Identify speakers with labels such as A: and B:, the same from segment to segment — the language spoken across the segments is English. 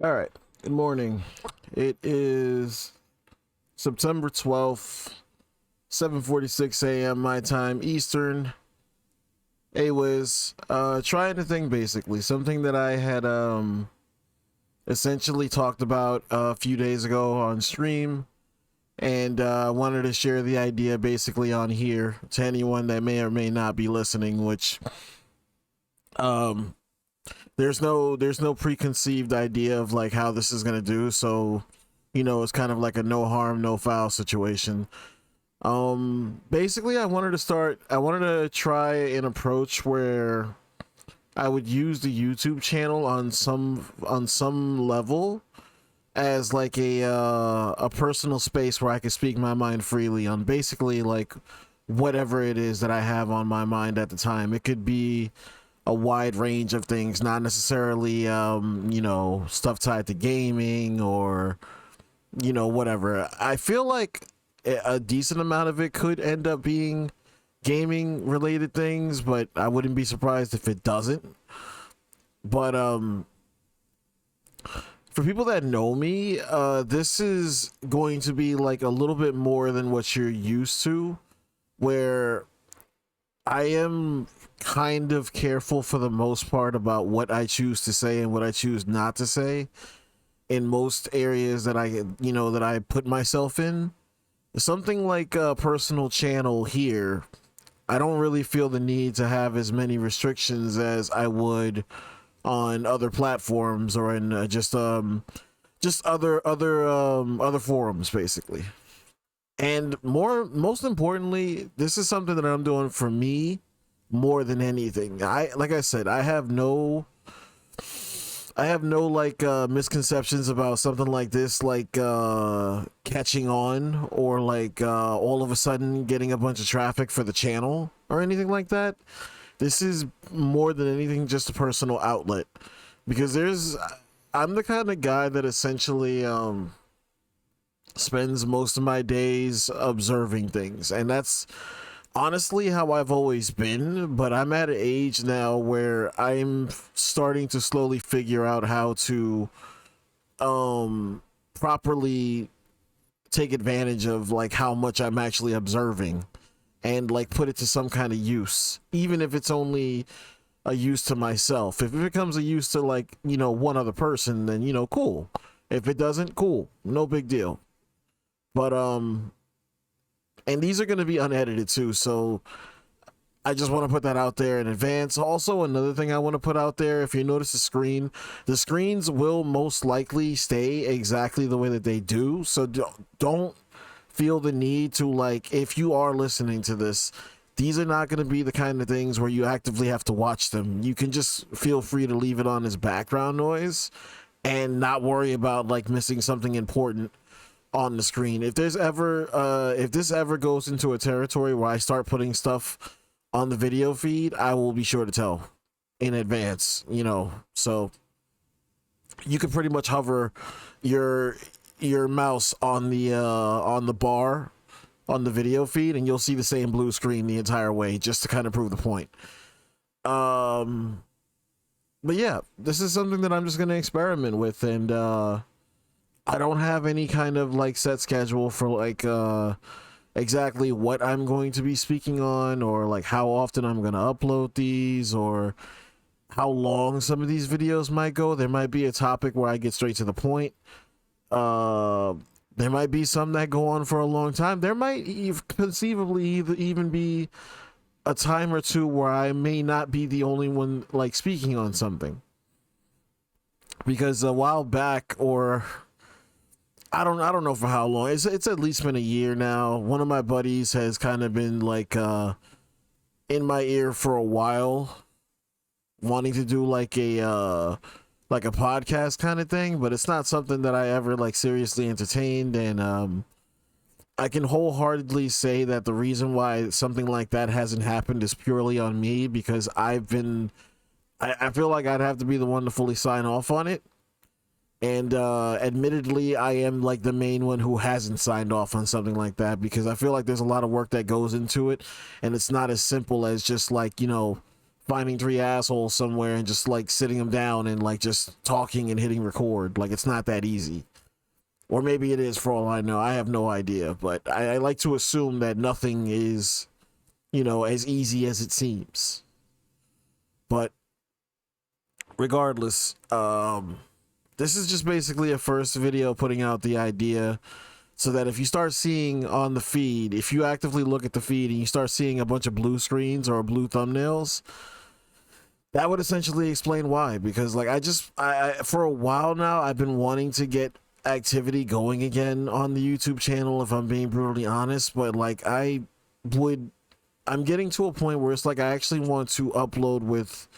A: All right. Good morning. It is September 12th, 7:46 a.m. my time Eastern. Trying to think basically something that I had essentially talked about a few days ago on stream, and wanted to share the idea basically on here to anyone that may or may not be listening, which um there's no preconceived idea of like how this is gonna do, so it's kind of like a no harm no foul situation. Basically I wanted to try an approach where I would use the YouTube channel on some level as like a personal space where I could speak my mind freely on basically like whatever it is that I have on my mind at the time. It could be a wide range of things, not necessarily stuff tied to gaming or whatever. I feel like a decent amount of it could end up being gaming related things, but I wouldn't be surprised if it doesn't. But for people that know me, this is going to be like a little bit more than what you're used to, where I am kind of careful for the most part about what I choose to say and what I choose not to say in most areas that I put myself in. Something like a personal channel here, I don't really feel the need to have as many restrictions as I would on other platforms or in just other forums basically. And most importantly, this is something that I'm doing for me more than anything. Like I said, I have no like misconceptions about something like this, like catching on or like all of a sudden getting a bunch of traffic for the channel or anything like that. This is more than anything just a personal outlet, because I'm the kind of guy that essentially spends most of my days observing things, and that's honestly how I've always been. But I'm at an age now where I'm starting to slowly figure out how to properly take advantage of like how much I'm actually observing and like put it to some kind of use, even if it's only a use to myself. If it becomes a use to like one other person, then cool. If it doesn't, cool, no big deal. But and these are going to be unedited too, so I just want to put that out there in advance. Also, another thing I want to put out there, if you notice the screens will most likely stay exactly the way that they do. So don't feel the need to, like, if you are listening to this, these are not going to be the kind of things where you actively have to watch them. You can just feel free to leave it on as background noise and not worry about like missing something important on the screen. If this ever goes into a territory where I start putting stuff on the video feed, I will be sure to tell in advance, So you can pretty much hover your mouse on the bar on the video feed and you'll see the same blue screen the entire way, just to kind of prove the point. Um but yeah, this is something that I'm just going to experiment with, and I don't have any kind of like set schedule for like exactly what I'm going to be speaking on, or like how often I'm going to upload these, or how long some of these videos might go. There might be a topic where I get straight to the point. Uh there might be some that go on for a long time. There might conceivably even be a time or two where I may not be the only one like speaking on something. Because a while back, or I don't know for how long. It's at least been a year now. One of my buddies has kind of been like in my ear for a while, wanting to do like a podcast kind of thing, but it's not something that I ever like seriously entertained. And I can wholeheartedly say that the reason why something like that hasn't happened is purely on me, because I feel like I'd have to be the one to fully sign off on it. And admittedly, I am like the main one who hasn't signed off on something like that, because I feel like there's a lot of work that goes into it, and it's not as simple as just like finding three assholes somewhere and just like sitting them down and like just talking and hitting record. Like, it's not that easy. Or maybe it is, for all I know. I have no idea, but I like to assume that nothing is, you know, as easy as it seems. But regardless, this is just basically a first video putting out the idea so that if you start seeing on the feed, if you actively look at the feed and you start seeing a bunch of blue screens or blue thumbnails, that would essentially explain why. Because like I for a while now, I've been wanting to get activity going again on the YouTube channel, if I'm being brutally honest, but like I'm getting to a point where it's like I actually want to upload with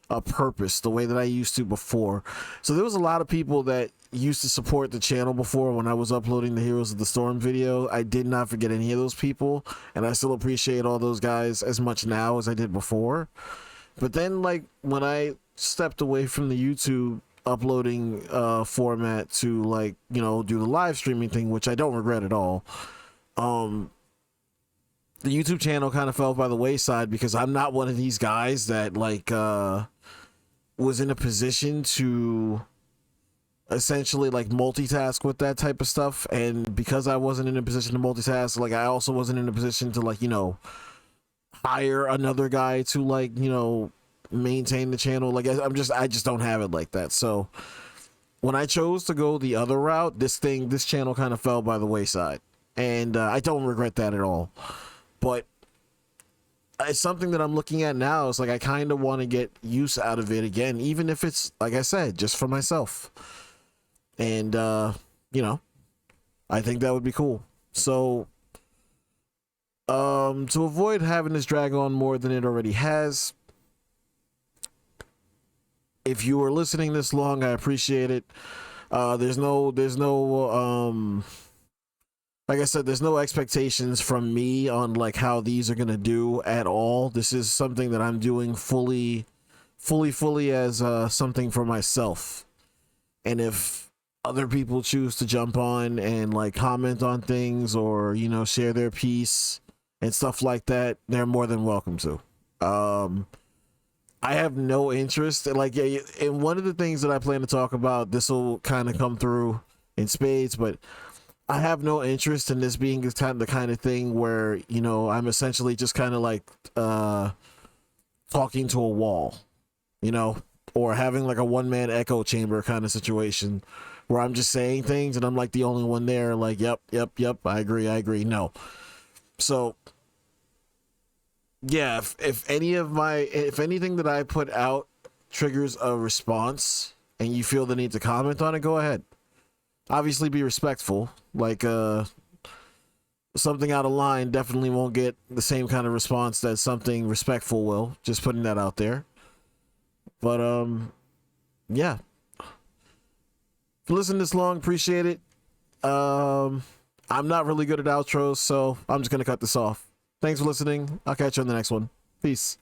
A: a purpose, the way that I used to before. So there was a lot of people that used to support the channel before when I was uploading the Heroes of the Storm video. I did not forget any of those people, and I still appreciate all those guys as much now as I did before. But then like when I stepped away from the YouTube uploading format to, like, you know, do the live streaming thing, which I don't regret at all, the YouTube channel kind of fell by the wayside because I'm not one of these guys that like was in a position to essentially like multitask with that type of stuff. And because I wasn't in a position to multitask, like I also wasn't in a position to, like, you know, hire another guy to, like, you know, maintain the channel. Like I just don't have it like that. So when I chose to go the other route, this channel kind of fell by the wayside, and I don't regret that at all. But it's something that I'm looking at now. It's like I kind of want to get use out of it again, even if it's, like I said, just for myself. And you know, I think that would be cool. So to avoid having this drag on more than it already has, if you were listening this long, I appreciate it. There's no like I said, there's no expectations from me on like how these are gonna do at all. This is something that I'm doing fully as something for myself. And if other people choose to jump on and like comment on things, or, you know, share their piece and stuff like that, they're more than welcome to. I have no interest, like, and one of the things that I plan to talk about, this will kind of come through in spades, but I have no interest in this being the kind of thing where, you know, I'm essentially just kind of like talking to a wall, you know, or having like a one-man echo chamber kind of situation where I'm just saying things and I'm like the only one there, like, yep, I agree. No. So yeah, if anything that I put out triggers a response and you feel the need to comment on it, go ahead. Obviously be respectful. Like something out of line definitely won't get the same kind of response that something respectful will. Just putting that out there. But yeah. If you listen this long, appreciate it. I'm not really good at outros, so I'm just gonna cut this off. Thanks for listening. I'll catch you on the next one. Peace.